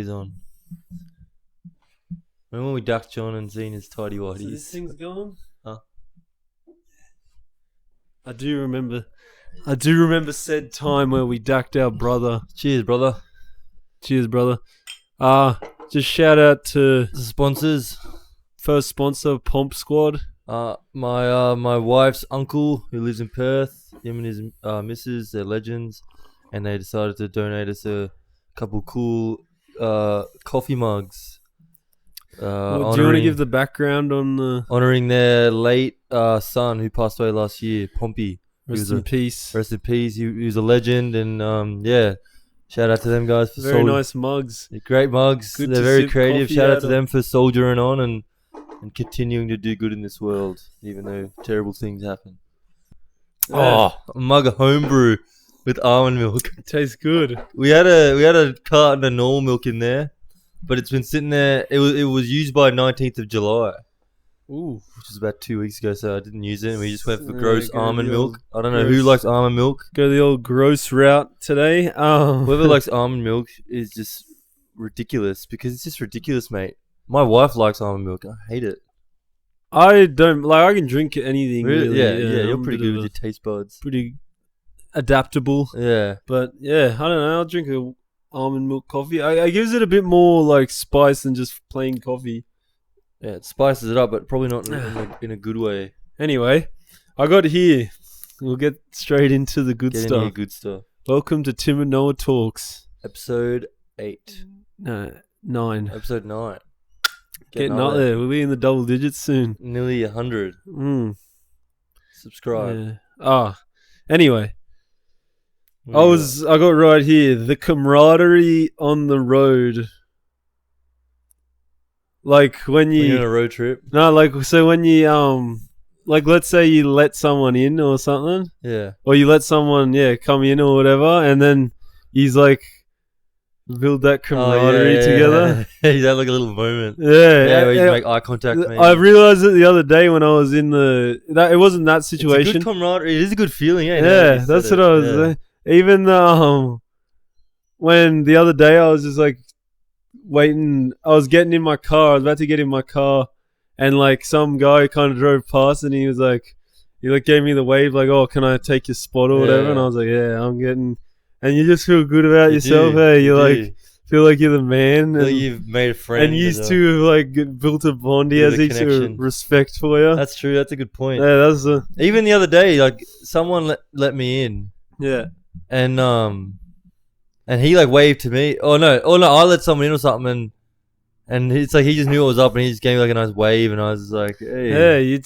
He's on. Remember when we ducked John and seen his tidy So whities? this thing's going? Huh? I do remember said time where we ducked our brother. Cheers, brother. Cheers, brother. Just shout out to The sponsors. first sponsor, Pomp Squad. My wife's uncle who lives in Perth. Him and his missus, they're legends, and they decided to donate us a couple cool coffee mugs. Do you want to give the background on the honoring their late son who passed away last year, Pompey? rest in peace? Rest in peace. He was a legend, and yeah, shout out to them guys for Very nice mugs. They're great mugs. Good They're to very sip creative. coffee Shout out out to of. them for soldiering on and continuing to do good in this world, even though terrible things happen. Yeah. Oh, a mug of homebrew with almond milk. It tastes good. We had a carton of normal milk in there, but it's been sitting there. It was used by 19th of July, Ooh. which was about 2 weeks ago, so I didn't use it. And we just went for Yeah, gross go almond the milk. I don't know gross. who likes almond milk. Go the old gross route today. Whoever likes almond milk is just ridiculous because it's just ridiculous, mate. My wife likes almond milk. I hate it. I don't like. I can drink anything. Really. Yeah. You're I'm a pretty bit good of with a- your taste buds. Pretty adaptable. Yeah. But yeah, I don't know. I'll drink a almond milk coffee. I gives it a bit more like spice than just plain coffee. Yeah, it spices it up, but probably not in a good way. Anyway, I got here. We'll get straight into the good Get stuff. any good stuff. Welcome to Tim and Noah Talks. Episode 8. No, 9. Episode 9. Getting up there. We'll be in the double digits soon. Nearly 100. Subscribe. Yeah. Anyway, What do you I got right here the camaraderie on the road. Like when got? When you're on you a road trip. no, like so when you like let's say you let someone in or something, Yeah. or you let someone come in or whatever, and then he's like build that camaraderie together. Yeah. You had like a little moment. Yeah, Where you make eye contact. Maybe. I realized it the other day when I was in it wasn't that It's a situation. good camaraderie. It is a good feeling, eh? Yeah, that's what I was. Even when the other day I was just like waiting, I was getting in my car. I was about to get in my car, and like some guy kind of drove past, and he gave me the wave, like, "Oh, can I take your spot or whatever?" Yeah. And I was like, "Yeah, I'm getting." And you just feel good about You yourself, do, hey? you You do. feel like you're the man, Feel like and, you've made a friend. and used to have like built a bond. He Bit of has a each connection. respect for you. That's true. That's a good point. Yeah, that's a Even the other day, like someone let me in, yeah. and he like waved to me. Oh no, I let someone in or something, and it's like he just knew what was up, and he just gave me like a nice wave, and I was just like, hey, Yeah,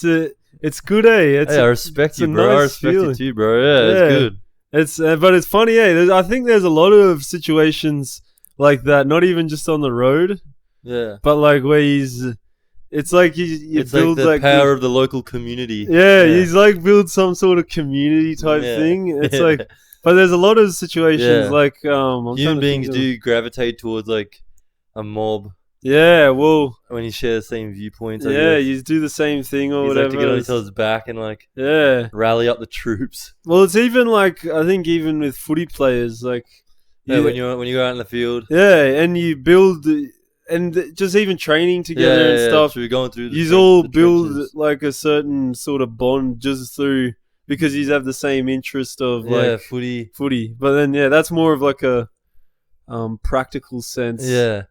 it's good, eh? hey, I respect it's you, a bro. I nice respect feeling. you too, bro. Yeah, Yeah. it's good. It's but it's funny, I think there's a lot of situations like that, not even just on the road, Yeah, but like where it's like you it's like build the like power of the local community. he's like build some sort of community type Yeah. thing. It's Yeah. like, but there's a lot of situations Yeah. like I'm trying Human to beings think of- do gravitate towards like a mob Yeah, well, when you share the same viewpoints. I yeah, guess. you do the same thing or You like whatever. to get on each other's back and like Yeah. rally up the troops. Well, it's even like I think even with footy players, like Yeah, when you go out in the field. yeah, and you build and just even training together and stuff. True, going through the You trench- all the build trenches. like a certain sort of bond just through because you have the same interest of like footy. But then that's more of like a practical sense. Yeah.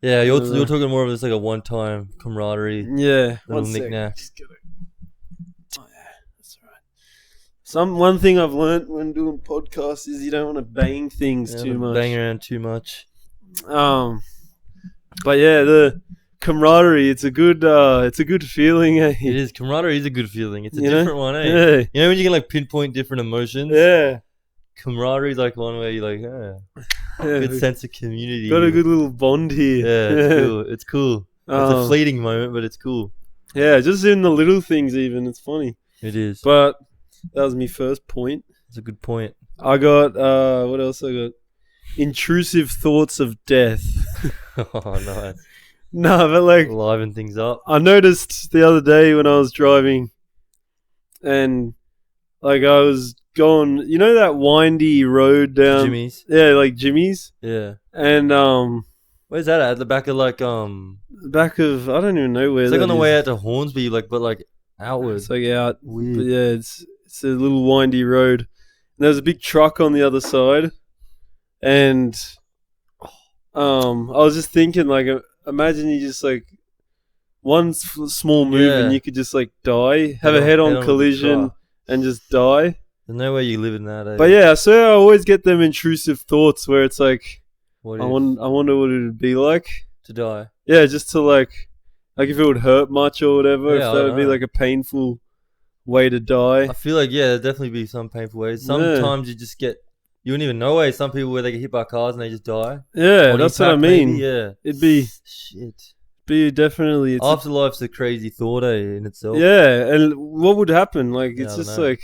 Yeah, you're Uh, talking more of this like a one-time camaraderie, Yeah. little One sec. knick-knack. Just get it. Oh yeah, that's all right. One thing I've learnt when doing podcasts is you don't want to bang things too much. Bang around too much. But yeah, the camaraderie, it's a good feeling, eh? It is. Camaraderie is a good feeling. It's a You know? different one, eh? Yeah. You know when you can like pinpoint different emotions? Yeah. Camaraderie is like one where you're like, good sense of community. Got a good little bond here. Yeah, it's cool. It's cool. It's a fleeting moment, but it's cool. Yeah, just in the little things even, it's funny. It is. But that was my first point. It's a good point. I got, what else I got? Intrusive thoughts of death. Oh, nice. No, but like, Liven things up. I noticed the other day when I was driving and like I was going, you know that windy road down? Jimmy's. Yeah, like Jimmy's. Yeah. And Where's that at the back of like Back of, I don't even know where. It's like that on the is. way out to Hornsby, but like outward. It's like out. Weird. But yeah, it's a little windy road. And there's a big truck on the other side, and I was just thinking, like, imagine you just like one small move and you could just like die, have a head-on collision, and just die. There's no way you live in that. But yeah, so I always get them intrusive thoughts where it's like, I What wonder what it would be like to die. Yeah, just to like if it would hurt much or whatever. Yeah, if that would be like a painful way to die. I feel like there'd definitely be some painful ways. Sometimes you just get. You wouldn't even know some people where they get hit by cars and they just die. Yeah, that's what I mean. Maybe, yeah, it'd be shit. Be definitely. Afterlife's a crazy thought in itself. Yeah, and what would happen? Like it's just like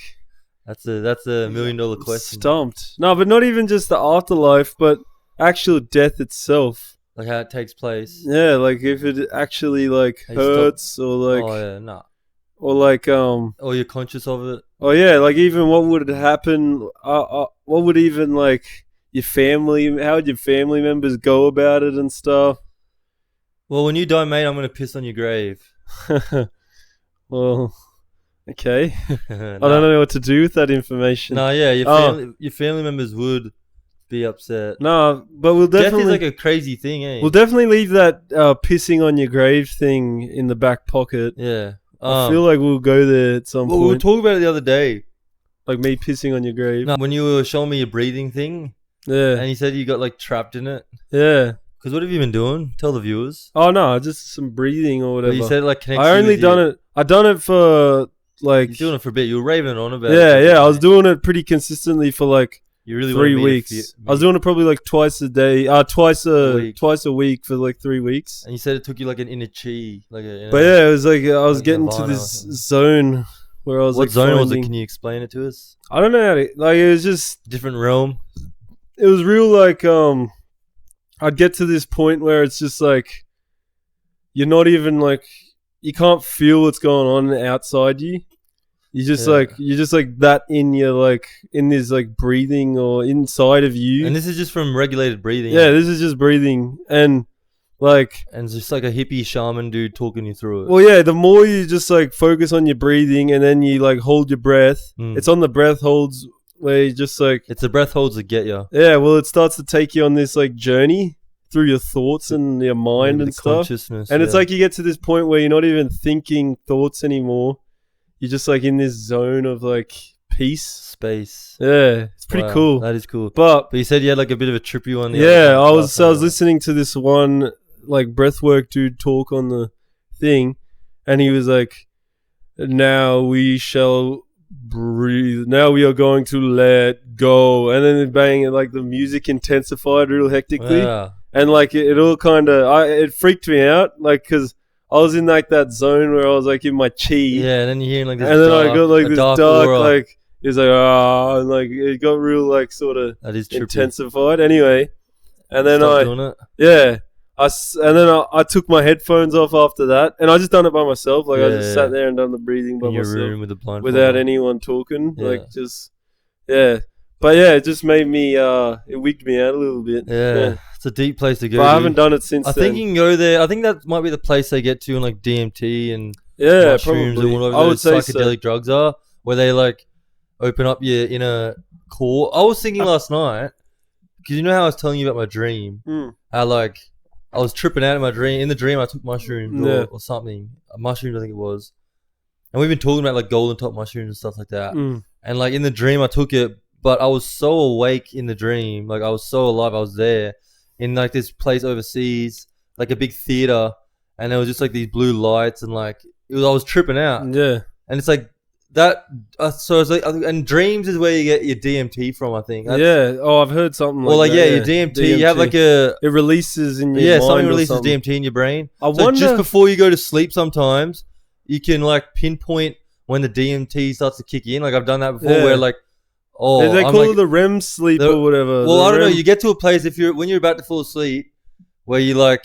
that's a $1 million question. Stumped. No, but not even just the afterlife, but actual death itself. Like how it takes place. Yeah, like if it actually like hurts or like. Oh yeah, nah. Or like or you're conscious of it. Oh yeah, like even what would happen? What would even like your family? How would your family members go about it and stuff? Well, when you die, mate, I'm gonna piss on your grave. Well, okay. I don't know what to do with that information. No, yeah, your family members would be upset. No, but we'll definitely. Death is like a crazy thing, eh? We'll definitely leave that pissing on your grave thing in the back pocket. Yeah. I feel like we'll go there at some point. We were talking about it the other day. Like me pissing on your grave. No, when you were showing me your breathing thing. Yeah. And you said you got like trapped in it. Yeah. Because what have you been doing? Tell the viewers. Oh no, just some breathing or whatever. But you said like I only done it. I done it for like. You're doing it for a bit. You were raving on about it. Yeah. I was doing it pretty consistently for like 3 weeks. I was doing it probably like twice a day. Twice a week for like 3 weeks. And you said it took you like an inner chi, but yeah, it was like I was getting to this zone where I was. What zone was it? Can you explain it to us? I don't know how to. Like it was just different realm. It was real like I'd get to this point where it's just like you're not even like you can't feel what's going on outside you. You're just like that in your like in this like breathing or inside of you. And this is just from regulated breathing. Yeah, this is just breathing and like and it's just like a hippie shaman dude talking you through it. Well, yeah, the more you just like focus on your breathing and then you like hold your breath. It's on the breath holds where you just like it's the breath holds that get you. Yeah, well, it starts to take you on this like journey through your thoughts and your mind and stuff. Consciousness, and it's like you get to this point where you're not even thinking thoughts anymore. You're just like in this zone of like peace, space. Yeah, it's pretty cool. That is cool. But you said you had like a bit of a trippy one. Yeah, I was listening to this one like breathwork dude talk on the thing, and he was like, "Now we shall breathe. Now we are going to let go." And then bang, and like the music intensified real hectically, and like it all kind of it freaked me out, like because. I was in like that zone where I was like in my chi. Yeah, and then you're hearing like this and then I got like this dark like it was like and like it got real like sort of intensified. Anyway, and then I took my headphones off after that, and I just done it by myself. Like I just sat there and done the breathing by myself room with the without anyone talking. Like just but yeah, it just made me it wigged me out a little bit. Yeah. It's a deep place to go. But I haven't done it since then. I think you can go there. I think that might be the place they get to in like DMT and probably. mushrooms and whatever I would those say psychedelic drugs are, where they like open up your inner core. I was thinking last night, because you know how I was telling you about my dream, how like I was tripping out in my dream. In the dream, I took mushrooms or something. Mushrooms, I think it was. And we've been talking about like golden top mushrooms and stuff like that. And like in the dream, I took it, but I was so awake in the dream, like I was so alive. I was there. In like this place overseas, like a big theater, and there was just like these blue lights, and like I was tripping out. Yeah, and it's like that. So it's like, and dreams is where you get your DMT from. I think. I've heard something. Well, like that, your DMT, you have like it releases in your mind something releases DMT in your brain. I wonder just before you go to sleep, sometimes you can like pinpoint when the DMT starts to kick in. Like I've done that before, where like. Oh, they call it the REM sleep or whatever. Well, I don't know. You get to a place when you're about to fall asleep, where you like,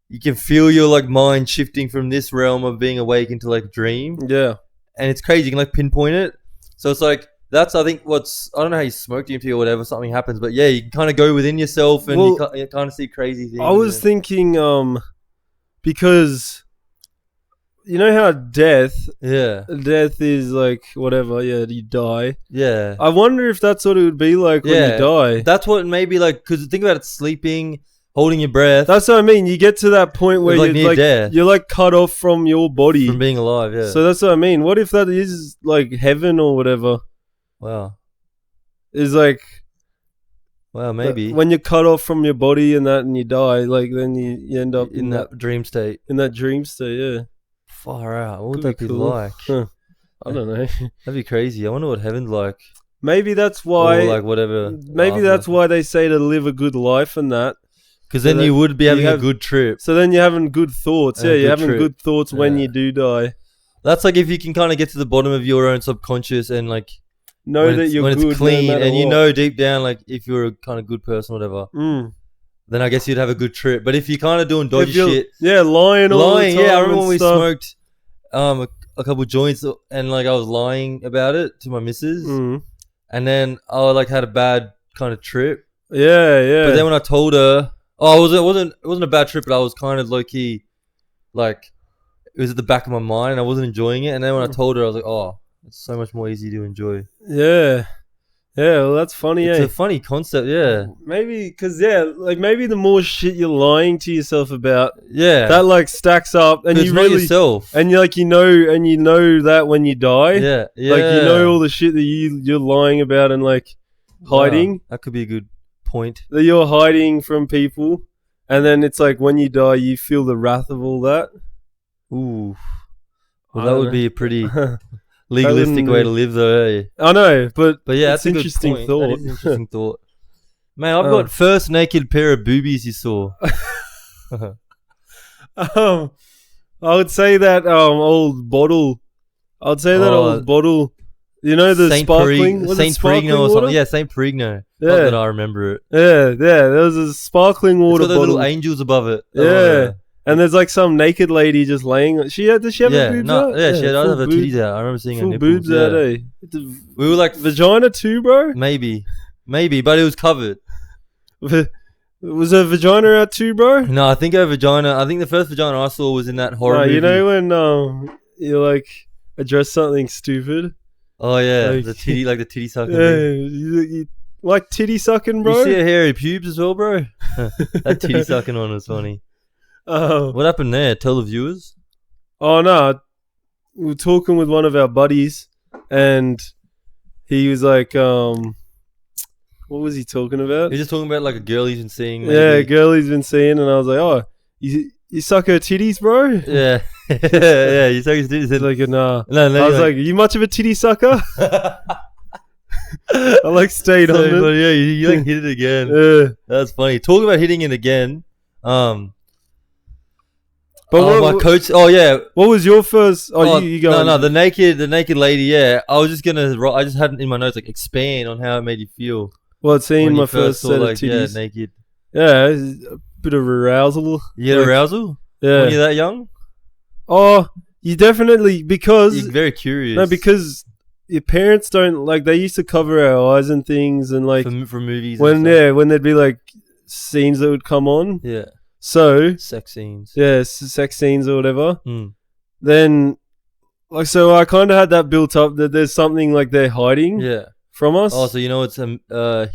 you can feel your like mind shifting from this realm of being awake into like dream. Yeah, and it's crazy. You can like pinpoint it. So it's like that's I think what's I don't know how you smoke DMT or whatever. Something happens, but yeah, you can kind of go within yourself and you kind of see crazy things. I was thinking, because you know how death is like whatever. Yeah, you die. Yeah. I wonder if that's what it would be like when you die. That's what maybe like because think about it, sleeping, holding your breath. That's what I mean. You get to that point where like near death. You're like cut off from your body from being alive. Yeah. So that's what I mean. What if that is like heaven or whatever? Wow. Is like. Well, maybe when you're cut off from your body and that, and you die, like then you end up in that dream state. In that dream state, yeah. Far out. What would that be like? Huh. I don't know. That'd be crazy. I wonder what heaven's like. Maybe that's why. Or like whatever. Maybe that's why they say to live a good life and that. Because then you would be having a good trip. So then you're having good thoughts. Yeah, you're having good thoughts when you do die. That's like if you can kind of get to the bottom of your own subconscious and like. Know that you're good when it's clean and you know deep down like if you're a kind of good person or whatever, then I guess you'd have a good trip. But if you're kind of doing dodgy shit, lying all the time, I remember when we smoked a couple joints and like I was lying about it to my missus, and then I like had a bad kind of trip. Yeah. But then when I told her, it wasn't a bad trip, but I was kind of low key, like it was at the back of my mind. And I wasn't enjoying it, and then when I told her, I was like, oh. It's so much more easy to enjoy. Yeah. Well, that's funny. It's a funny concept. Yeah. Maybe because like maybe the more shit you're lying to yourself about, that like stacks up, and you really yourself, and you know that when you die, like you know all the shit that you're lying about and like hiding. Wow, that could be a good point. That you're hiding from people, and then it's like when you die, you feel the wrath of all that. Ooh. Well, that would be a pretty. Legalistic way to live, though. Eh? I know, but yeah, that's an interesting thought. That is an interesting thought. Man, I've got first naked pair of boobies you saw. I would say that old bottle. Old bottle. You know the Saint sparkling, Saint Perigno or something. Yeah, Saint Perigno. Yeah, not that I remember it. Yeah. There was a sparkling water it's got bottle. Little angels above it. Yeah. And there's like some naked lady just laying. Does she have her boobs out? Yeah, she had her titties out. I remember seeing her nipples. Boobs out, eh? We were like vagina too, bro. Maybe, but it was covered. Was her vagina out too, bro? No, I think her vagina. I think the first vagina I saw was in that horror movie. You know when you like address something stupid. Oh yeah, like, the titty sucking. Yeah, you like titty sucking, bro. You see her hairy pubes as well, bro. That titty sucking one was funny. What happened there? Tell the viewers. Oh no, we were talking with one of our buddies, and he was like, "What was he talking about?" He's just talking about like a girl he's been seeing. Maybe. Yeah, a girl he's been seeing, and I was like, "Oh, you suck her titties, bro?" Yeah, yeah, you suck his titties. He's like, "Nah." No, I was like, "You much of a titty sucker?" I like stayed on it. Yeah, you like hit it again. Yeah, that's funny. Talking about hitting it again. But my coach. Oh yeah. What was your first? You go. No. The naked lady. Yeah, I was just gonna. I just had it in my notes like expand on how it made you feel. Well, seeing my first set of titties. Yeah, naked. Yeah, a bit of arousal. You get arousal? Yeah. When you're that young? Oh, you definitely because you're very curious. No, because your parents don't like. They used to cover our eyes and things, and like for movies. When there'd be like scenes that would come on. Yeah. So sex scenes, sex scenes or whatever. Then, like, so I kind of had that built up that there's something like they're hiding, from us. Oh, so you know it's a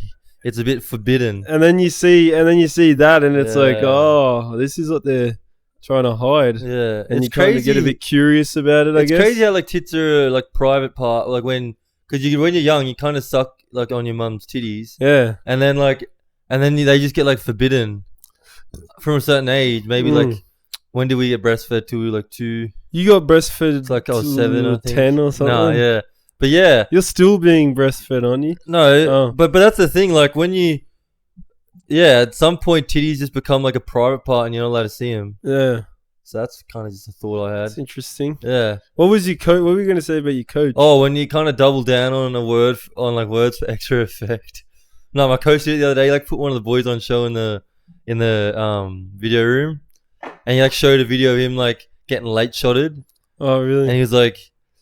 bit forbidden. And then you see that, and it's like, oh, this is what they're trying to hide. Yeah, and you kind of get a bit curious about it. I guess it's crazy how like tits are like private part, like when because when you're young, you kind of suck like on your mum's titties. Yeah, and then they just get like forbidden. From a certain age, maybe like when did we get breastfed to? Like 2. You got breastfed. It's like I was 7 or 10 or something. No, yeah, but yeah, you're still being breastfed, aren't you? No, but that's the thing. Like when you, at some point titties just become like a private part, and you're not allowed to see them. Yeah. So that's kind of just a thought I had. That's interesting. Yeah. What was your coach? What were you going to say about your coach? Oh, when you kind of double down on a word on like words for extra effect. No, my coach did it the other day. He like put one of the boys on show in the video room, and he like showed a video of him like getting late shotted. Oh really? And he was like,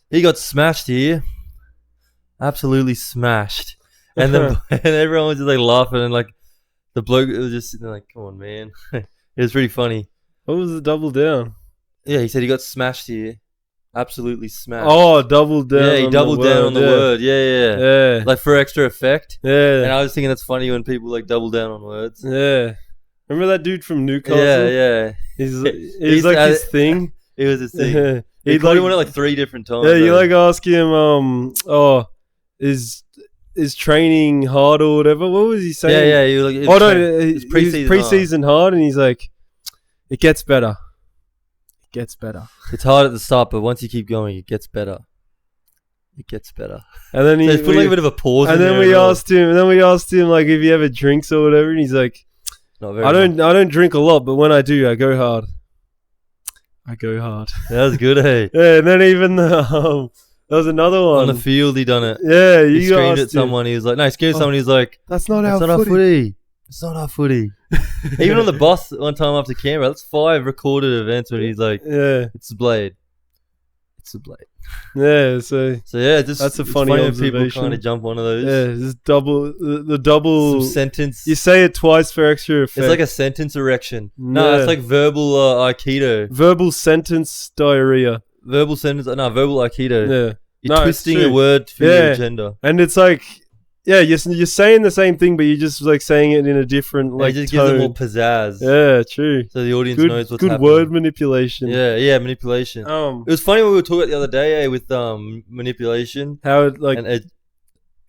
he got smashed here. absolutely smashed. And then and everyone was just like laughing, and like the bloke was just sitting there like, come on, man. It was pretty funny. What was the double down? Yeah, he said he got smashed here. Absolutely smashed. Oh, double down. Yeah, he doubled down on the word. Yeah. Yeah. Like for extra effect. And Yeah. I was thinking that's funny when people like double down on words. Yeah. Remember that dude from Newcastle? Yeah. He's He's like had his it- thing. It was his thing. Yeah. He He'd probably like, won it like 3 different times. yeah, you though. like ask him, is training hard or whatever? What was he saying? Yeah. He was like, Oh no, it's he's preseason preseason hard, and he's like, it gets better. It gets better. It's hard at the start, but once you keep going, it gets better. It gets better. And then So he's put like a bit of a pause. and in then there we as well. asked him like if he ever drinks or whatever, and he's like, Not very I much. don't drink a lot, but when I do, I go hard. I go hard. That was good, hey. Yeah, and then even there was another one. On the field, he done it. Yeah, He you screamed asked at someone. He was like, no, he screamed at someone. He was like, That's not that's our not our footy. footy. It's not our footy. Even on the bus one time after Canberra, that's 5 recorded events when he's like, Yeah, it's a blade. It's a blade. yeah. So So yeah, just That's a it's funny when people observation. kind of jump onto those. yeah, just double the double. Some sentence. You say it twice for extra effect. It's like a sentence erection. No, Yeah. it's like verbal Aikido. verbal sentence diarrhea. Verbal sentence. No, verbal Aikido. Yeah, You're No, it's twisting true. a word for Yeah. your agenda. and it's like, yeah, you're saying the same thing, but you're just like saying it in a different Like, like it just gives it tone. more pizzazz. Yeah, true. So the audience Good, knows what's good happening. word manipulation. Yeah, manipulation. It was funny what we were talking about the other day, with manipulation How it like and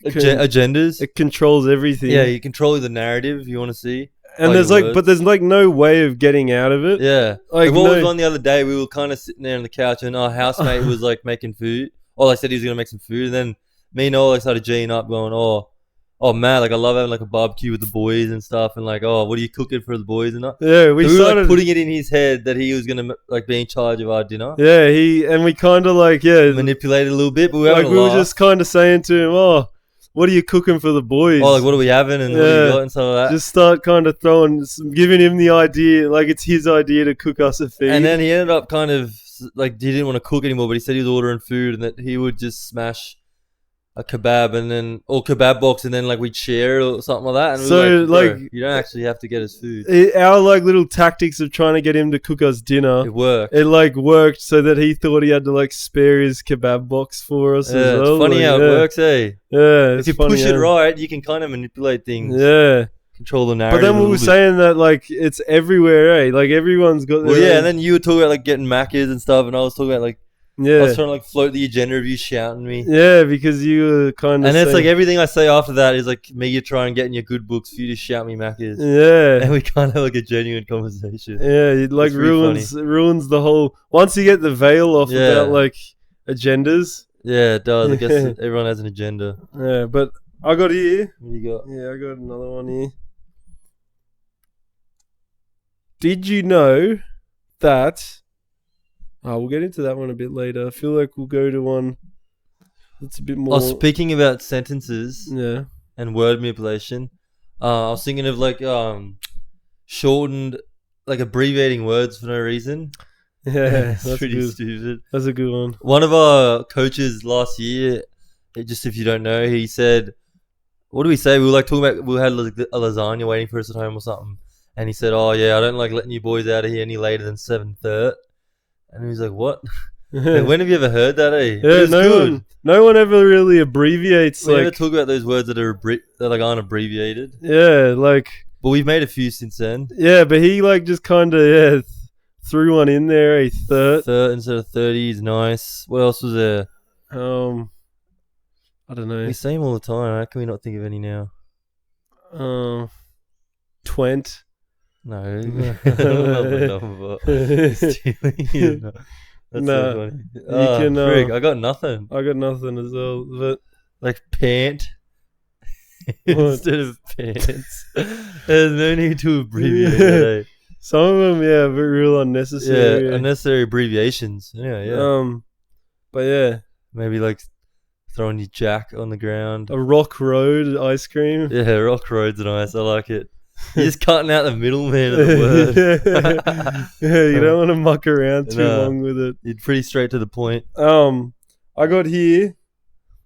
Can- agendas. it controls everything. Yeah, you control the narrative you want to see. and by there's your like, words. but there's like no way of getting out of it. Yeah. Like, Like what no- was on the other day, we were kind of sitting there on the couch and our housemate was like making food. Oh, I said he was going to make some food. And then me and Ola started G'ing up going, oh man, like I love having like a barbecue with the boys and stuff. And like, oh, what are you cooking for the boys and that? Yeah, So we we were started like putting it in his head that he was going to like be in charge of our dinner. Yeah, and we kind of like Manipulated a little bit, but we were like having we a were laugh. just kind of saying to him, "Oh, what are you cooking for the boys?" Oh, like what are we having and what do Yeah. you got and stuff like that. Just start kind of giving him the idea, like it's his idea to cook us a feed. And then he ended up kind of like he didn't want to cook anymore, but he said he was ordering food and that he would just smash a kebab and then or kebab box and then like we'd share or something like that. And So, we were like, like- "Bro, you don't actually have to get us food. Our like little tactics of trying to get him to cook us dinner, It worked. it like worked so that he thought he had to like spare his kebab box for us Yeah, as well. it's funny like, how it yeah. works, eh? Yeah, If it's you funny push it how- right, you can kind of manipulate things, Yeah, control the but narrative. then a we were little bit. saying that like it's everywhere, eh? Like everyone's got. Well, their yeah, own- and then you were talking about like getting Maccas and stuff, and I was talking about like I yeah, was trying to like float the agenda of you shouting me. yeah, because you were kind of. And it's like everything I say after that is like me trying getting your good books for you to shout me Maccas. yeah. And we kind of have like a genuine conversation. Yeah, it like It's pretty ruins the whole. Once you get the veil off Yeah. about like agendas, Yeah, it does. I guess everyone has an agenda. yeah. But I got here. What do you got? Yeah, I got another one here. Did you know that? Oh, we'll get into that one a bit later. I feel like we'll go to one that's a bit more. Oh, speaking about sentences Yeah. and word manipulation, I was thinking of like shortened, like abbreviating words for no reason. Yeah, It's that's pretty good. stupid. That's a good one. One of our coaches last year, just if you don't know, he said, "What do we say? We were like talking about we had like a lasagna waiting for us at home or something." And he said, "Oh yeah, I don't like letting you boys out of here any later than 7:30." And he was like, "What? Hey, when have you ever heard that? Eh? But Yeah, it's good. no one ever really abbreviates We never like. talk about those words that are that like aren't abbreviated, Yeah, like. but we've made a few since then. Yeah, but he like just kind of threw one in there. A third. Instead of 30 is nice. What else was there? I don't know. We say them all the time. How can we not think of any now? Twent. No, not the number. Stealing. That's No, so funny. you can, Frig, I got nothing. I got nothing as well. But Like pant What? instead of pants. There's no need to abbreviate it. Eh? some of them, yeah, but real unnecessary. Yeah, unnecessary abbreviations. Yeah. But yeah, Maybe like throwing your jack on the ground. a Rock Road ice cream. Yeah, Rock Road's nice. I like it. You're just cutting out the middleman of the word. Yeah, you don't want to muck around too No. long with it. You're pretty straight to the point. I got here.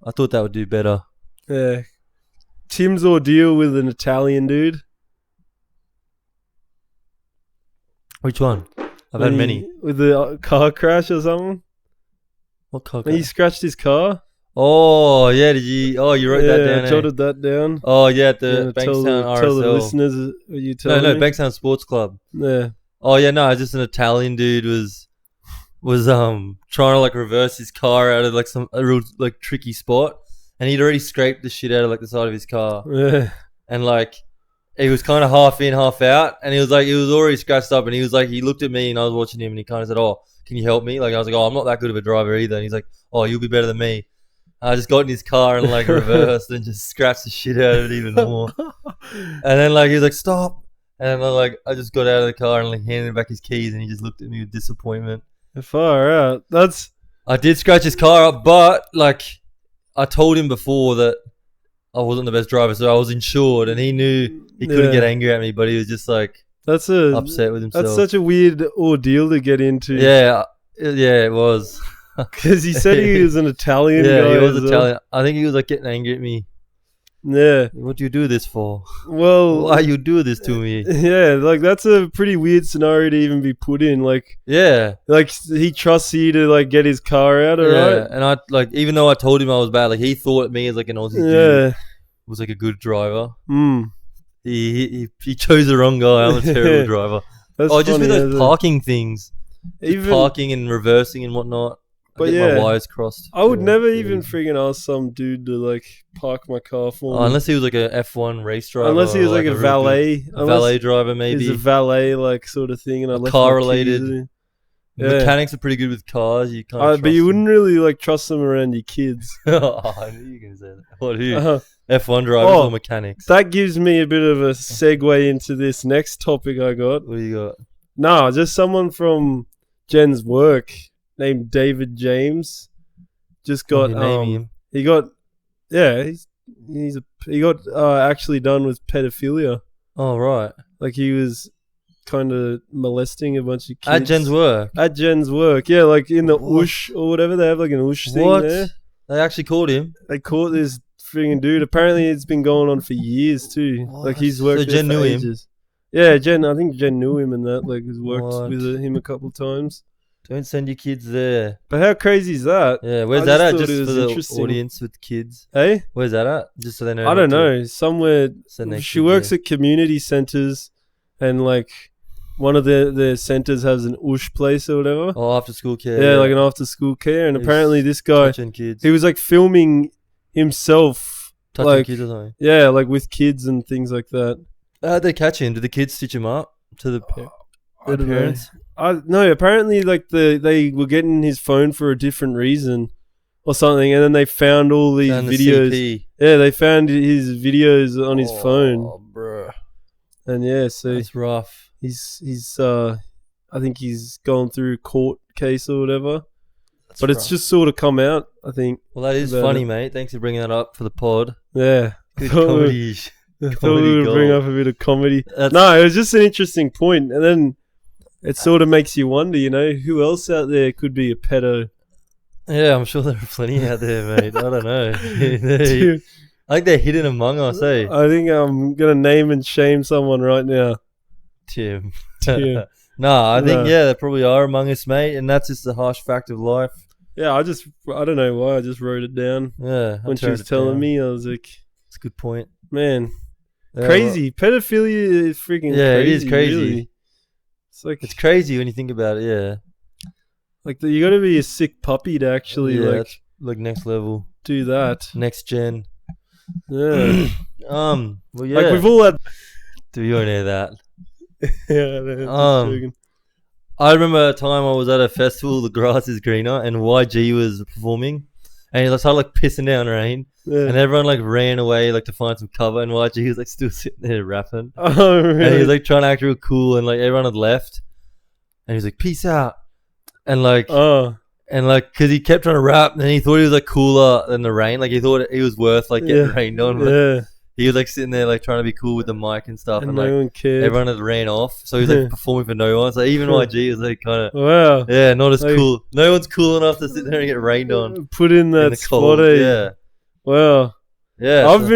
I thought that would do better. Yeah. Tim's ordeal with an Italian dude. Which one? I've had many. With the car crash or something. What car? He scratched his car. Oh yeah, did you? Oh, you wrote that down. I jotted that down. Oh yeah, at the Bankstown RSL. Tell the listeners what you tell me. No, Bankstown Sports Club. Yeah. Oh yeah, no, just an Italian dude was trying to like reverse his car out of like a real like tricky spot, and he'd already scraped the shit out of like the side of his car. Yeah. And like he was kind of half in, half out, and he was already scratched up, and he looked at me, and I was watching him, and he kind of said, "Oh, can you help me?" Like I was like, "Oh, I'm not that good of a driver either," and he's like, "Oh, you'll be better than me." I just got in his car and like reversed and just scratched the shit out of it even more. And then like he was like, "Stop!" And then I just got out of the car and like handed him back his keys, and he just looked at me with disappointment. Far out. I did scratch his car up, but like I told him before that I wasn't the best driver, so I was insured, and he knew he couldn't get angry at me, but he was just like upset with himself. That's such a weird ordeal to get into. Yeah, it was. Because he said he was an Italian guy. Yeah, he was Italian. I think he was like getting angry at me. Yeah. What do you do this for? Well, why you do this to me? Yeah, like that's a pretty weird scenario to even be put in. Like, yeah, like he trusts you to like get his car out, right? And I like, even though I told him I was bad, like he thought me as like an Aussie dude was like a good driver. He chose the wrong guy. I'm a terrible driver. Just with those parking things, even parking and reversing and whatnot. But my wires crossed. I would never even friggin' ask some dude to like park my car for me. Unless he was like a F1 race driver. Unless he was like a valet. Valet driver maybe. He's a valet like sort of thing. And I left car related. Mechanics are pretty good with cars. You can't but you wouldn't really like trust them around your kids. I knew you were going to say that. What, who? F1 drivers or mechanics? That gives me a bit of a segue into this next topic I got. What do you got? Nah, just someone from Jen's work named David James just got he got actually done with pedophilia. Oh right. Like he was kind of molesting a bunch of kids at Jen's work. Yeah, like in the Ush or whatever. They have like an Ush thing there. They actually caught him. They caught this freaking dude. Apparently it's been going on for years too. What? Like he's worked there Jen for knew ages. Yeah, I think Jen knew him and that, like has worked with him a couple of times. Don't send your kids there. But how crazy is that? Yeah, where's that at? Just for the audience with kids. Hey? Where's that at? Just so they know. I don't know. Somewhere. She works at community centres, and like one of the centres has an Ush place or whatever. Oh, after school care. Yeah, like an after school care. And apparently this guy, touching kids. He was like filming himself. Touching kids or something. Yeah, like with kids and things like that. How'd they catch him? Did the kids stitch him up to the parents? No, apparently like they were getting his phone for a different reason or something, and then they found all these videos. The yeah, they found his videos on his phone. Oh, bro. And yeah, so it's rough. He's I think he's gone through a court case or whatever. But it's just sort of come out, I think. Well, that is funny, mate. Thanks for bringing that up for the pod. Yeah. Good comedy. I thought we would bring up a bit of comedy. No, it was just an interesting point. And then it sort of makes you wonder, who else out there could be a pedo? Yeah, I'm sure there are plenty out there, mate. I don't know. I think they're hidden among us, eh? I think I'm going to name and shame someone right now. Tim. I think, they probably are among us, mate. And that's just the harsh fact of life. Yeah, I don't know why. I just wrote it down. Yeah. When she was telling me, I was like... It's a good point. Man. Crazy. Pedophilia is freaking crazy. Yeah, it is crazy. Really. It's crazy when you think about it, yeah. Like, you got to be a sick puppy to actually, that's like next level. Do that. Next gen. Yeah. Well, yeah. Like, we've all had... Do you know that? Yeah, I remember a time I was at a festival, The Grass is Greener, and YG was performing, and he started like pissing down rain, and everyone like ran away like to find some cover, and YG was like still sitting there rapping. Oh, really? And he was like trying to act real cool, and like everyone had left, and he was like, "Peace out," and like, because he kept trying to rap, and he thought he was like cooler than the rain, like he thought he was worth like getting rained on. But he was like sitting there like trying to be cool with the mic and stuff, and like no one cared. Everyone had ran off, so he was like performing for no one. So even YG was like kind of not as cool. No one's cool enough to sit there and get rained on. Put in that spot. Yeah, Wow. Yeah, I've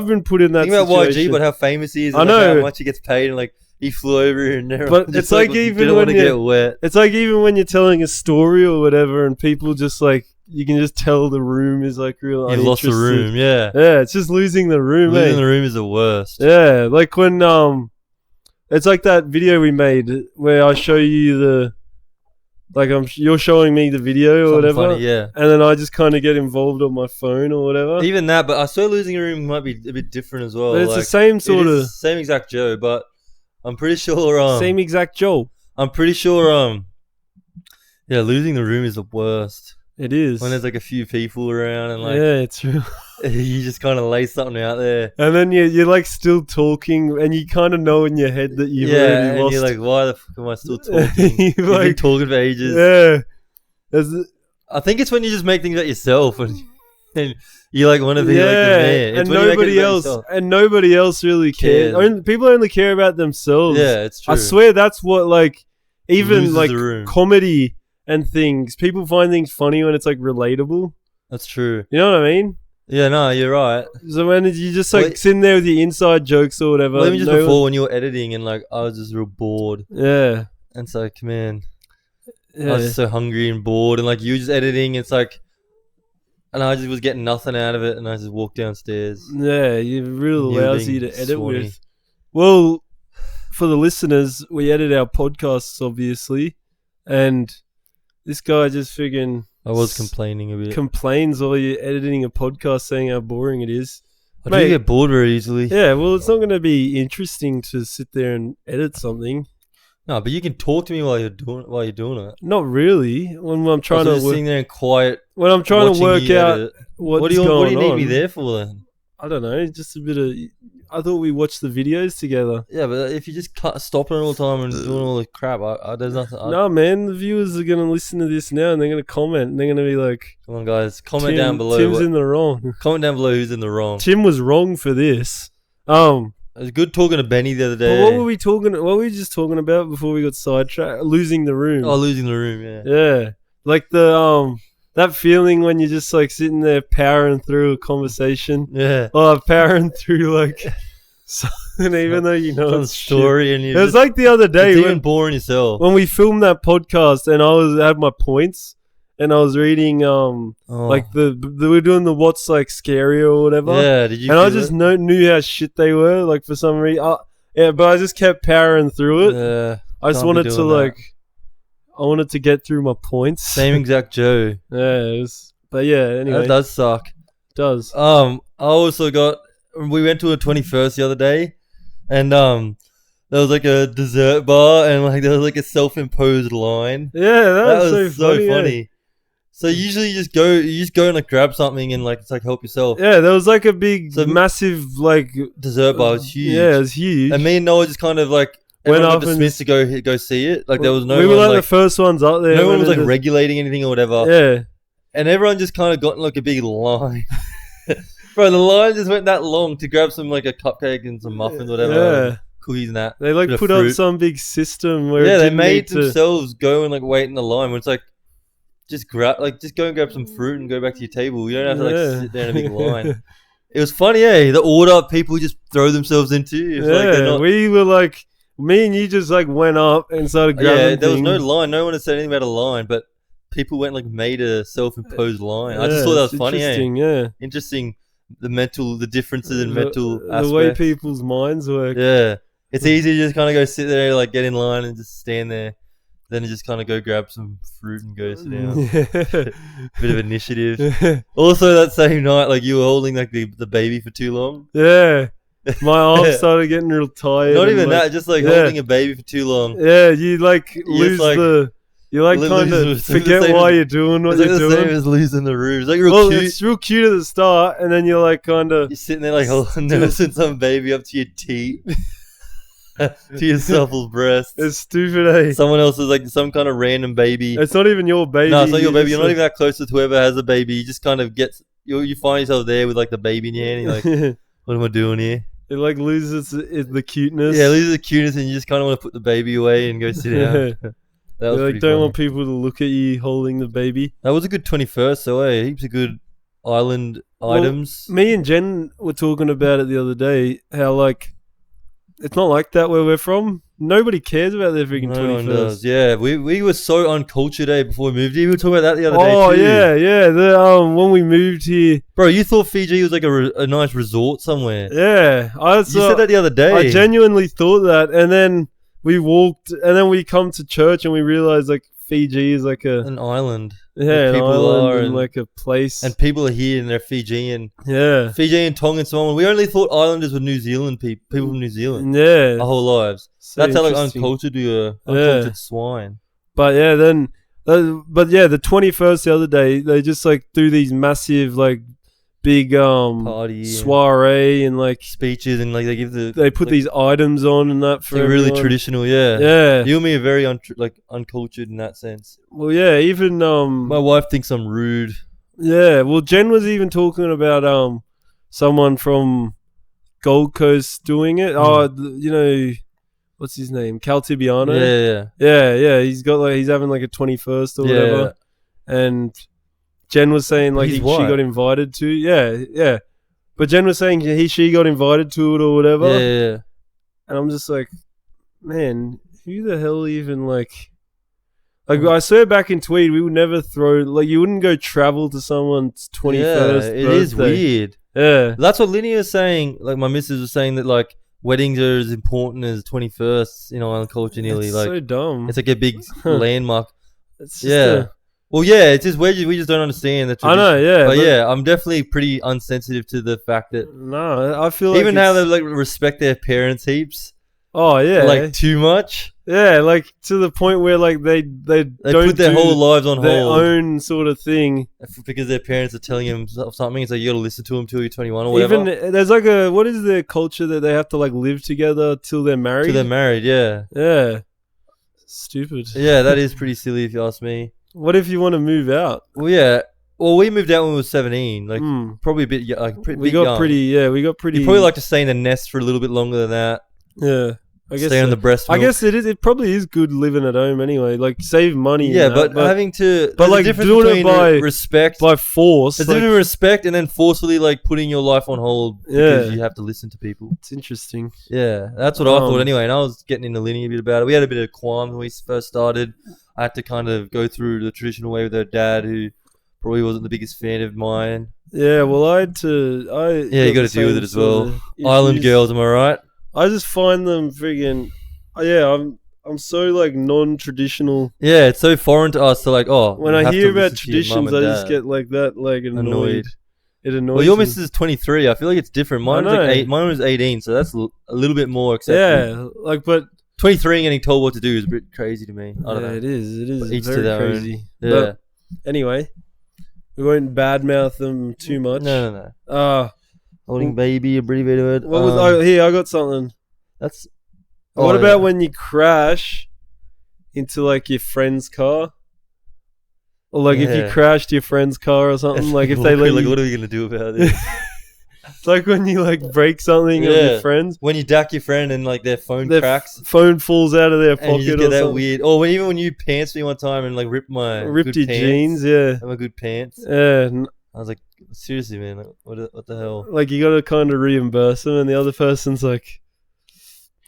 been put in that think about situation. YG, but how famous he is. I And know. how much he gets paid, and like he flew over here and there. But it's like even didn't when want to get wet. It's like even when you're telling a story or whatever, and people just like you can just tell the room is like real. You lost the room. Yeah, Yeah, it's just losing the room. losing the room is the worst. Yeah, like when it's like that video we made where I show you the, like you're showing me the video or Something whatever, funny, yeah. and then I just kind of get involved on my phone or whatever. Even that, but I swear losing a room might be a bit different as well. But it's the same sort of same exact Joe, but I'm pretty sure same exact Joel. I'm pretty sure yeah, losing the room is the worst. It is when there's like a few people around and like yeah, it's real. you just kind of lay something out there, and then you're like still talking, and you kind of know in your head that you've yeah, already and lost. you're like, why the fuck am I still talking? You've been like, talking for ages. Yeah, I think it's when you just make things about yourself and you like want to be like the man. It's and when you make it nobody about else, yourself. and nobody else really cares. People only care about themselves. Yeah, it's true. I swear that's what like even Loses like the room. comedy and things. People find things funny when it's like relatable. That's true. You know what I mean? Yeah, no, you're right. So when you just like sitting there with your inside jokes or whatever. Well, even just before when you were editing and like I was just real bored. Yeah. And it's like, man, Yeah. I was just so hungry and bored, and like you were just editing. It's like, and I just was getting nothing out of it, and I just walked downstairs. Yeah, you're real You were lousy being to edit swanny. with. Well, for the listeners, we edit our podcasts obviously, and this guy just friggin' I was complaining a bit. complains while you're editing a podcast, saying how boring it is. I Mate, do get bored very easily. Yeah, well, it's not going to be interesting to sit there and edit something. No, but you can talk to me while you're doing it. Not really. When I'm trying Also to just sitting there in quiet. when I'm trying to watching work you out edit. what's What do you going need on. me there for then? I don't know. Just a bit of. I thought we watched the videos together. Yeah, but if you just stopping all the time and doing all the crap, there's nothing. No, man. The viewers are going to listen to this now and they're going to comment and they're going to be like, Come on, guys, comment down below. Tim's in the wrong. Comment down below who's in the wrong. Tim was wrong for this. It was good talking to Benny the other day. But what were we talking? What were we just talking about before we got sidetracked? Losing the room. Oh, losing the room. Yeah. Yeah, like the that feeling when you're just like sitting there powering through a conversation. Yeah. Oh, powering through like something, even though you know Some it's story, and shit. you. It was like the other day It's even boring yourself. when we filmed that podcast, and I had my points, and I was reading like we were doing the what's like scary or whatever. Yeah. Did you? And I feel just it? knew how shit they were, like for some reason. Yeah, but I just kept powering through it. Yeah. I just can't be wanted to doing that. like, I wanted to get through my points. Same exact Joe. Yeah, but yeah. Anyway, That does suck. it does. I also got. We went to a 21st the other day, and there was like a dessert bar, and like there was like a self-imposed line. Yeah, That was was so so funny. funny. So usually you just go and like grab something and like it's like help yourself. Yeah, there was like a big, So- massive like Dessert bar was huge. Yeah, it was huge. And me and Noah just kind of like Went everyone up got and- dismissed to go see it. Like there was no we one were like like the first ones up there. no one was when like it regulating anything or whatever. Yeah, And everyone just kind of got in like a big line. Bro, the line just went that long to grab some like a cupcake and some muffins, whatever, yeah. cookies and that. They like Bit of put up fruit. some big system where Yeah, it they didn't made need to. themselves go and like wait in the line. When it's like, just go and grab some fruit and go back to your table. You don't have to like sit there in a big line. It was funny, eh? The order people just throw themselves into. It's like they're Yeah, not. we were like, me and you just like went up and started grabbing. Yeah, there was no things. line. No one had said anything about a line, but people went like made a self-imposed line. I just thought that was it's funny, eh? interesting, yeah. Interesting, the differences in mental the way aspects. people's minds work. Yeah, it's easy to just kind of go sit there, like get in line and just stand there. Then you just kind of go grab some fruit and go sit down. Bit of initiative. Also, that same night, like you were holding like the baby for too long. Yeah, my arm started getting real tired. Not and, even like, that, just like yeah. holding a baby for too long. Yeah, you like lose like- you like lose- kind of it's the forget same why as- you're doing what It's like you're the same doing. as losing the room. It's like real Well, cute. it's real cute at the start, and then you're like kind of You're sitting there like holding nursing some baby up to your teat, to your supple breast. it's stupid. Eh? Someone else is like some kind of random baby. It's not even your baby. No, it's not your baby. just You're not even that close to whoever has a baby. You just kind of you find yourself there with like the baby in your hand. And you're like, what am I doing here? it like loses the cuteness. Yeah, loses the cuteness, and you just kind of want to put the baby away and go sit down. That was You like pretty don't funny. want people to look at you holding the baby. That was a good 21st, so hey, heaps of good island items. Me and Jen were talking about it the other day. How like it's not like that where we're from. Nobody cares about their freaking No one 21st. does. Yeah, we were so uncultured before we moved here. We were talking about that the other day Oh too. yeah. When we moved here, Bro, you thought Fiji was like a nice resort somewhere. yeah, You said that the other day. I genuinely thought that, and then we walked, and then we come to church, and we realized like Fiji is like an island. an people island are and and- like a place. And people are here and they're Fijian. Yeah, Fijian, Tongan, Samoan. We only thought islanders were New Zealand people from New Zealand yeah. our whole lives. So That's how like interesting. uncultured we were. Uncultured swine. But yeah, then, the 21st the other day, they just like do these massive like big Party. soiree and like Speeches and like they give the. they put like, these items on and that it's, for like, really everyone. traditional, yeah. Yeah. You and me are very uncultured in that sense. Well, yeah. Even My wife thinks I'm rude. yeah. Well, Jen was even talking about someone from Gold Coast doing it. Oh, you know, what's his name? Cal Tibiano. Yeah. He's having like a 21st or Yeah. whatever, and Jen was saying like He's she white. got invited to. Yeah. But Jen was saying she got invited to it or whatever, Yeah. and I'm just like, man, who the hell even like. Like I swear back in Tweed, we would never throw like you wouldn't go travel to someone's 21st. Yeah, it is birthday. weird. Yeah. That's what Linnea was saying. Like my missus was saying that like weddings are as important as 21st in island culture. Nearly It's like so dumb. it's like a big landmark. It's just Yeah. Well, yeah, it's just we just don't understand the I tradition. know, yeah. But yeah, I'm definitely pretty unsensitive to the fact that No, I feel like even how they it's- like respect their parents heaps, Oh yeah. like too much. yeah, like to the point where like they They don't put their do whole lives on their hold own sort of thing. because their parents are telling them something. It's like you got to listen to them till you're 21 or whatever. Even there's like what is their culture that they have to like live together till they're married? till they're married. Yeah, Yeah. Stupid. yeah, that is pretty silly if you ask me. What if you want to move out? Well, yeah. Well, we moved out when we were 17. Like probably a bit, We got pretty. Yeah, we got pretty. You probably like to stay in the nest for a little bit longer than that. Yeah. I guess Stay on the breast. I milk. guess it is. It probably is good living at home anyway. Like save money. Yeah, and that, but having to. but, There's like, a difference doing it between by- respect. by force. There's Like, difference between respect and then forcefully like putting your life on hold because Yeah. you have to listen to people. it's interesting. Yeah, that's what I thought Um, anyway. And I was getting into Linny a bit about it. We had a bit of qualms when we first started. I had to kind of go through the traditional way with her dad, who probably wasn't the biggest fan of mine. Yeah. Well, I had to. Yeah, you got to deal with it as well. Island girls, am I right? I just find them friggin'. Yeah, I'm so like non-traditional. Yeah, it's so foreign to us to like. Oh, When you I have to hear about listen to your mum traditions, and I just dad. get like that, like annoyed. It annoys Well, your me. missus is 23. I feel like it's different. Mine was know. like 8. Mine was 18, so that's a little bit more acceptable. Yeah, like, but 23 and getting told what to do is a bit crazy to me. I don't yeah, know. it is. It is But each to very their own. crazy. Yeah. But anyway, we won't badmouth them too much. No. Uh Holding baby, abbreviated word. what was? Here, I got something. That's. What oh, about yeah. when you crash into like your friend's car? Or like if you Yeah. crashed your friend's car or something, like if they let like, you, what are we gonna do about this? it's like when you like break something of Yeah. your friends, When you dack your friend and like their phone their cracks, phone falls out of their and you pocket just or get that something. weird. Or even when you pants me one time and like ripped my Ripped good your pants, jeans, yeah. my good pants. Yeah, I was like, seriously, man, like, what the hell? like you got to kind of reimburse them, and the other person's like,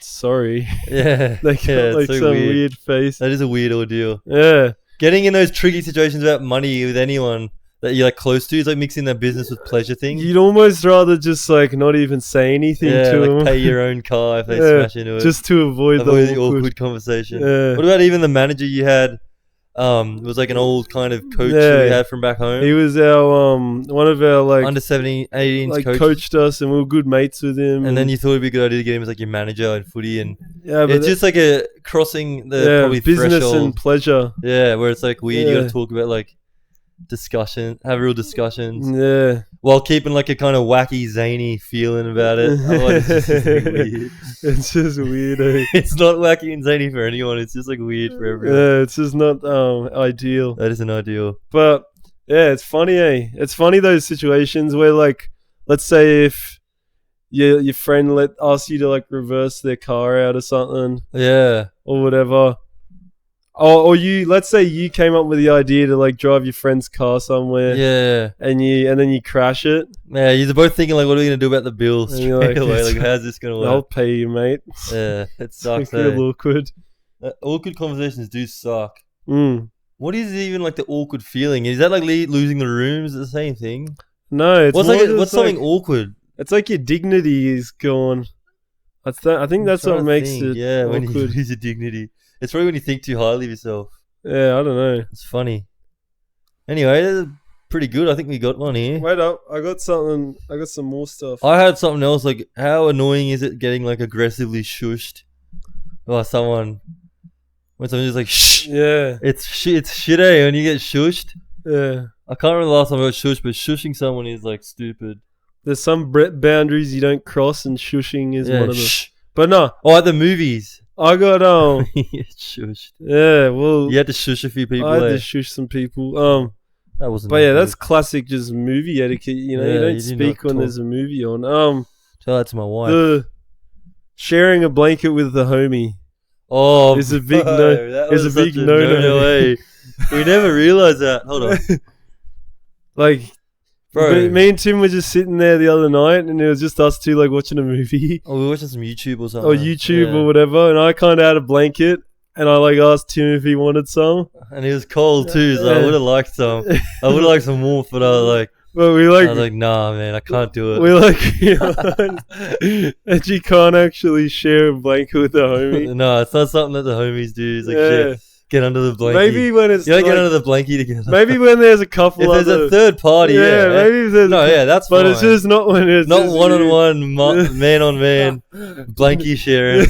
"Sorry," Yeah, they got yeah, like it's so some weird. weird face. That is a weird ordeal. Yeah, Getting in those tricky situations about money with anyone that you're like close to is like mixing their business with pleasure thing. you'd almost rather just like not even say anything Yeah, to like them, pay your own car if they Yeah, smash into it. just to avoid Avoid the the awkward. awkward conversation. Yeah. What about even the manager you had? It was like an old kind of coach Yeah. that we had from back home. He was our one of our like Under 17, 18 like coach. coached us, and we were good mates with him. And then you thought it'd be a good idea to get him as like your manager in footy, and yeah, but it's just like a crossing the yeah, probably business threshold. and pleasure. Yeah, where it's like weird. You Yeah. got to talk about like discussion, have real discussions, Yeah, while keeping like a kind of wacky, zany feeling about it. Otherwise, it's just weird. it's just weird. Eh? It's not wacky and zany for anyone. It's just like weird for everyone. Yeah, it's just not ideal. That is an ideal. But yeah, it's funny, eh? It's funny those situations where like, let's say if your friend asks you to like reverse their car out or something Yeah. or whatever. or you, let's say you came up with the idea to like drive your friend's car somewhere, Yeah. and then you crash it. Yeah, you're both thinking like, what are we gonna do about the bill And straight you're like, away? Like, how's this gonna I'll work? pay you, mate. Yeah, it It's sucks. real awkward. Awkward conversations do suck. Mm. What is even like the awkward feeling? Is that like losing the room? Is it the same thing? No, it's What's more like just what's something awkward? It's like your dignity is gone. I think that's I'm what trying to makes think. it Yeah, when you awkward. lose your dignity. It's probably when you think too highly of yourself. Yeah, I don't know. It's funny. Anyway, that's pretty good. I think we got one here. Wait up, I got something. I got some more stuff. I had something else. Like, how annoying is it getting like aggressively shushed by someone? When someone's just like, shh. Yeah, It's shit, eh? When you get shushed. yeah. I can't remember the last time I got shushed, but shushing someone is like stupid. There's some boundaries you don't cross, and shushing is Yeah, one of them. shh. But no, Oh, at the movies. I got You get shushed. yeah. Well, You had to shush a few people. I had eh? to shush some people. That wasn't. But yeah, that that's good. classic, just movie etiquette. You know, Yeah, you don't you do speak not when talk. there's a movie on. Tell that to my wife. The sharing a blanket with the homie. Oh, It's a big bro, no- that it's was a big such no-no. eh? We never realized that. Hold on, Like, bro. me and Tim were just sitting there the other night, and it was just us two, like, watching a movie Oh, we were watching some YouTube or something. or YouTube Yeah. or whatever, and I kind of had a blanket, and I like asked Tim if he wanted some. And it was cold too, so I Yeah. would have liked some. I would have liked some warmth, but I was like, But we I was like, nah, man, I can't do it. we like realized that you can't actually share a blanket with the homie. No, it's not something that the homies do. It's like, Yeah. shit, get under the blanket. Maybe when it's you don't like, get under the blanket together. maybe when there's a couple if there's other a third party, yeah. maybe if there's No, yeah, that's but fine. it's just not when it's Not just one on you. one, man on man, blankie sharing.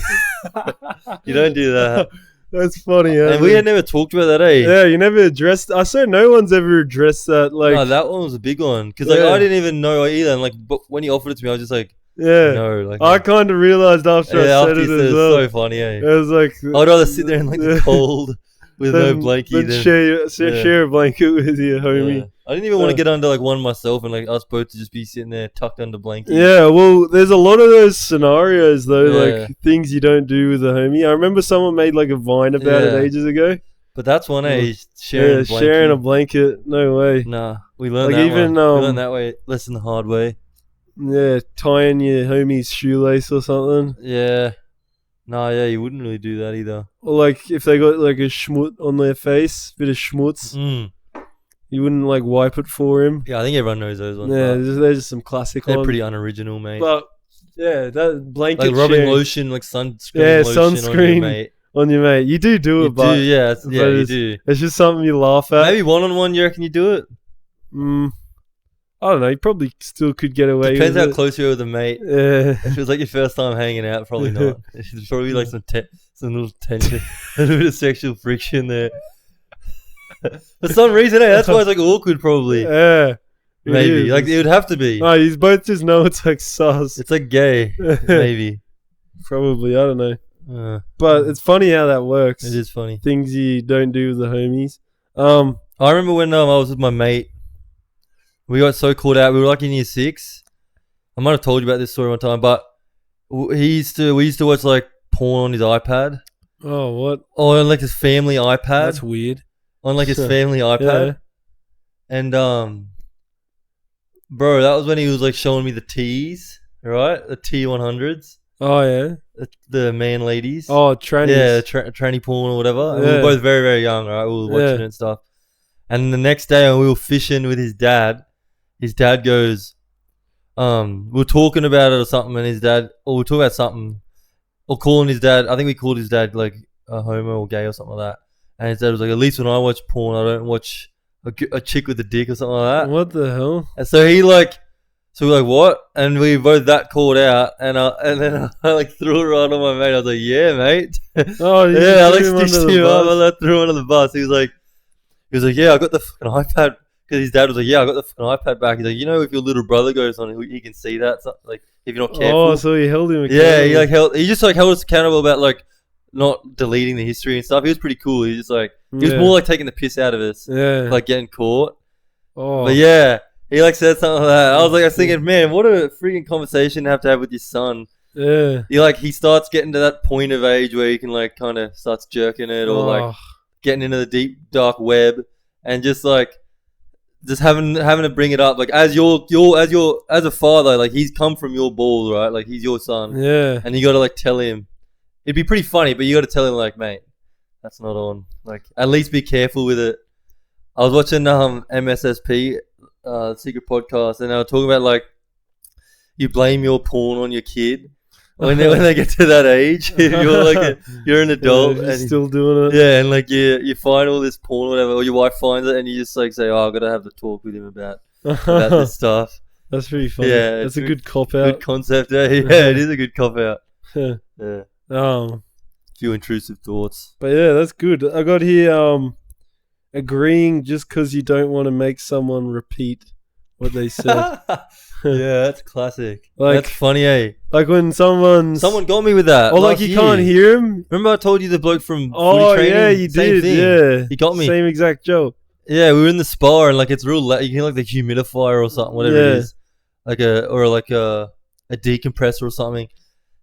You don't do that. That's funny. And we had never talked about that, eh? Yeah, you never addressed. I swear, no one's ever addressed that. Like, No, that one was a big one because like Yeah. I didn't even know either. And like, but when he offered it to me, I was just like, yeah, no, like, I kind of realized after yeah, I said after it you said as it's well. so funny, eh? It was like I'd rather sit there in like the cold with no blankie than than share, share a blanket with your homie. Yeah. I didn't even want to Uh, get under like one myself and like us both to just be sitting there tucked under blankets. Yeah, well, there's a lot of those scenarios though, Yeah. like things you don't do with a homie. I remember someone made like a vine about it Yeah. ages ago. But that's one, eh? Yeah, Sharing, sharing a blanket, no way. Nah, we learned Like that even, one. We um, learned that way, lesson the hard way. Yeah, tying your homie's shoelace or something. Yeah. Nah, yeah, you wouldn't really do that either. Or like if they got like a schmut on their face, bit of schmutz, Mm. you wouldn't like wipe it for him. Yeah, I think everyone knows those ones. Yeah, but there's just some classic they're ones. pretty unoriginal, mate. But yeah, that blanket Like rubbing sharing lotion, like sunscreen Yeah, lotion on sunscreen. your mate. on your mate. You do it, You but do, yeah, but you it's- do. it's just something you laugh at. Maybe one-on-one, you reckon you do it? I don't know. You probably still could get away Depends with how it. close you are with a mate. Yeah. If it was like your first time hanging out, probably not. There's probably like some little tension, a little bit of sexual friction there. For some reason, that's why it's like awkward, probably. Yeah. It Maybe. is. Like, it would have to be. No, you both just know it's like sus. It's like gay. Maybe. Probably. I don't know. Uh, But it's funny how that works. it is funny. Things you don't do with the homies. I remember when I was with my mate, we got so caught out. We were like in year 6. I might have told you about this story one time, but we used to watch like porn on his iPad. Oh, what? Or on like his family iPad. That's weird. On like his family iPad. Yeah. And bro, that was when he was like showing me the T's, right? The T100s, Oh, yeah. the man ladies. Oh, trannies. yeah, tranny porn or whatever. And we Yeah. were both very, very young, right? We were watching Yeah. it and stuff. And the next day when we were fishing with his dad goes, we were talking about it or something, and his dad, or we were talking about something, or calling his dad, I think we called his dad like a homo or gay or something like that. And his dad was like, at least when I watch porn, I don't watch a chick with a dick or something like that. What the hell? And so we're like, what? And we both that called out, and then I like threw it right on my mate. I was like, yeah, mate. Oh, you Yeah, I like threw him under stitched the him up. bus. I like threw him under the bus. He was like, yeah, I got the fucking iPad. Because his dad was like, yeah, I got the fucking iPad back. He's like, you know, if your little brother goes on, he can see that. So, like, if you're not careful. Oh, so he held him Yeah, accountable. he just like held us accountable about like not deleting the history and stuff. He was pretty cool. He was Yeah. more like taking the piss out of us, Yeah. like getting caught. Oh. But yeah, he like said something like that. I was thinking, man, what a freaking conversation to have with your son. Yeah. He starts getting to that point of age where he can like kind of starts jerking it or like getting into the deep dark web, and just having to bring it up, like as a father, like he's come from your balls, right? Like he's your son, Yeah. and you got to like tell him. It'd be pretty funny, but you got to tell him like, mate, that's not on. Like at least be careful with it. I was watching MSSP, Secret Podcast, and they were talking about like you blame your porn on your kid when they get to that age. You're an adult Yeah, and still doing it. yeah, and like you find all this porn or whatever, or your wife finds it, and you just like say, "Oh, I've got to have the talk with him about this stuff." That's pretty funny. Yeah, That's a good cop Good out. concept. Yeah, it is a good cop out. Yeah, few intrusive thoughts. But yeah, that's good. I got here agreeing just because you don't want to make someone repeat what they said. Yeah, that's classic. Like- That's funny, eh? Like when someone got me with that. or like last you year. can't hear him. Remember I told you the bloke from Oh footy training? yeah, you Same did. thing. Yeah, He got me. Same exact joke. Yeah, we were in the spa and like it's real. You can hear like the humidifier or something, whatever it Yeah. is, like a decompressor or something.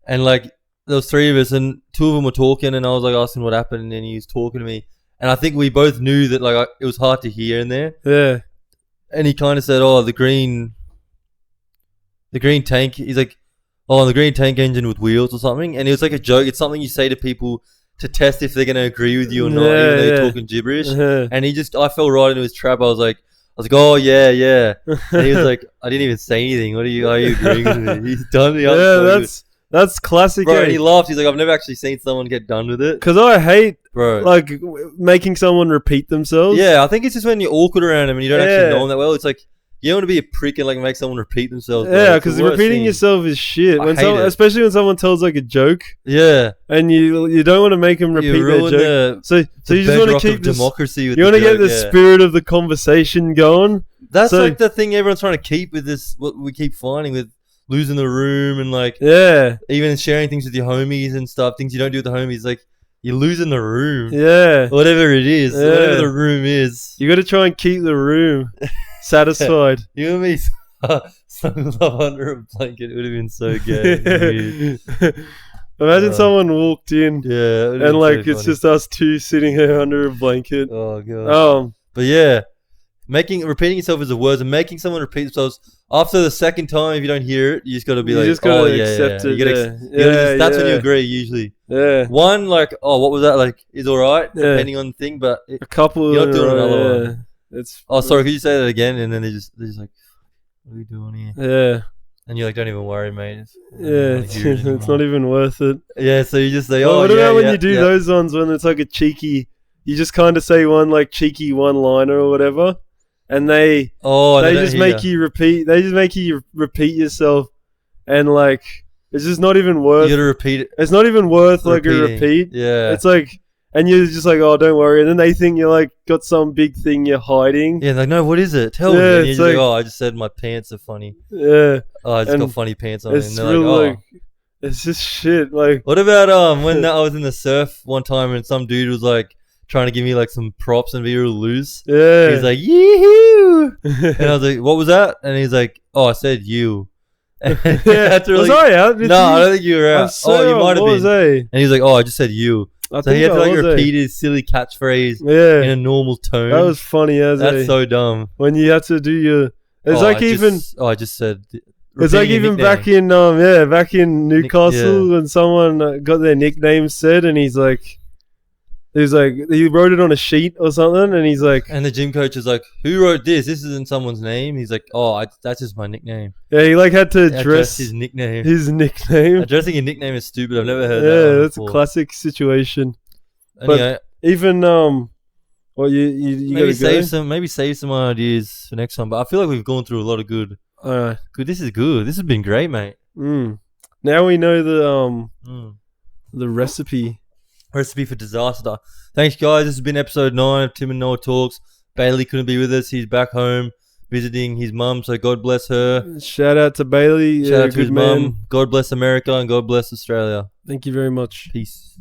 And like there was three of us, and two of them were talking, and I was like asking what happened, and then he was talking to me, and I think we both knew that like it was hard to hear in there. Yeah, And he kind of said, "Oh, the green tank." He's like, "Oh, the green tank engine with wheels or something." And it was like a joke. It's something you say to people to test if they're going to agree with you or not, even though you're talking gibberish. And I fell right into his trap. I was like, "Oh yeah, yeah." And he was like, "I didn't even say anything. Are you agreeing with me?" He's done. Yeah, that's classic. Bro, and he laughed. He's like, "I've never actually seen someone get done with it." Because I hate Bro, like making someone repeat themselves. yeah, I think it's just when you're awkward around him and you don't Yeah. actually know him that well. It's like you don't want to be a prick and like make someone repeat themselves. Bro. Yeah, It's the because worst repeating thing. yourself is shit. I When hate it. especially when someone tells like a joke, Yeah, and you don't want to make them repeat you their ruin joke. So the you just want to bedrock keep of this. democracy. With You want to get joke, the yeah. spirit of the conversation going. That's so- like the thing everyone's trying to keep with this. What we keep finding with losing the room and like Yeah, even sharing things with your homies and stuff. Things you don't do with the homies, like you're losing the room. yeah. Whatever it is, Yeah. whatever the room is. You got to try and keep the room satisfied. You and me, some love under a blanket would have been so gay. Weird. Imagine someone walked in Yeah, it would've and been like so it's funny. just us two sitting here under a blanket. Oh god. But yeah, repeating yourself is the words, and making someone repeat themselves after the second time. If you don't hear it, you just got to be You like, just gotta "Oh yeah, accept yeah." it. You gotta, Yeah. you gotta Yeah, that's when you yeah. agree. Usually, Yeah, one like, "Oh, what was that?" Like, is all right Yeah. depending on the thing. But a couple. You're not doing in a row, another yeah. one. It's oh, sorry, could you say that again? And then they're just like, "What are we doing here?" Yeah, And you're like, "Don't even worry, mate." I yeah. don't wanna It's, hear it it's anymore." not even worth it. Yeah, so you just say, Well, "Oh, what yeah, about when yeah, you do yeah." those ones when it's like a cheeky? You just kind of say one like cheeky one-liner or whatever, and they Oh, and they don't just hear make you repeat. They just make you repeat yourself, and like it's just not even worth. You gotta repeat it. It's not even worth like a Repeating. repeat. Yeah. It's like, and you're just like, oh, don't worry, and then they think you're like got some big thing you're hiding. Yeah, like, no, what is it? Tell Yeah, me. And you're it's just like, like- "Oh, I just said my pants are funny. Yeah, Oh, I just And got funny pants on." it's And they're real like, "Oh." like, it's just shit. Like, What about when I was in the surf one time and some dude was like trying to give me like some props and be real loose? yeah, He's like, "Yee-hoo!" And I was like, "What was that?" And he's like, "Oh, I said you." And yeah. that's really, Was I out? with no, you? I don't think you were I'm out. so Oh, you might have was been. I? And he's like, "Oh, I just said you." I So he think had to I like was, repeat his silly catchphrase Yeah, in a normal tone. that was funny as That's so dumb. when you had to do your. It's Oh, like I even. I just said. It's like repeating your even nickname. back in Newcastle when someone got their nickname said, and he wrote it on a sheet or something, and he's like, And the gym coach is like, "Who wrote this? This isn't someone's name." He's like, "Oh, that's just my nickname." yeah, he like had to Address address his nickname. his nickname. Addressing your nickname is stupid. I've never heard that. Yeah, one that's a before. classic situation. Anyway, Even well, you maybe gotta go. save some ideas for next time. But I feel like we've gone through a lot of good. All right. This is good. This has been great, mate. Now we know the Mm. the recipe. Recipe for disaster. Thanks, guys. This has been episode 9 of Tim and Noah Talks. Bailey couldn't be with us. He's back home visiting his mum, so God bless her. Shout out to Bailey. Shout out to good his man. mum. God bless America and God bless Australia. Thank you very much. Peace.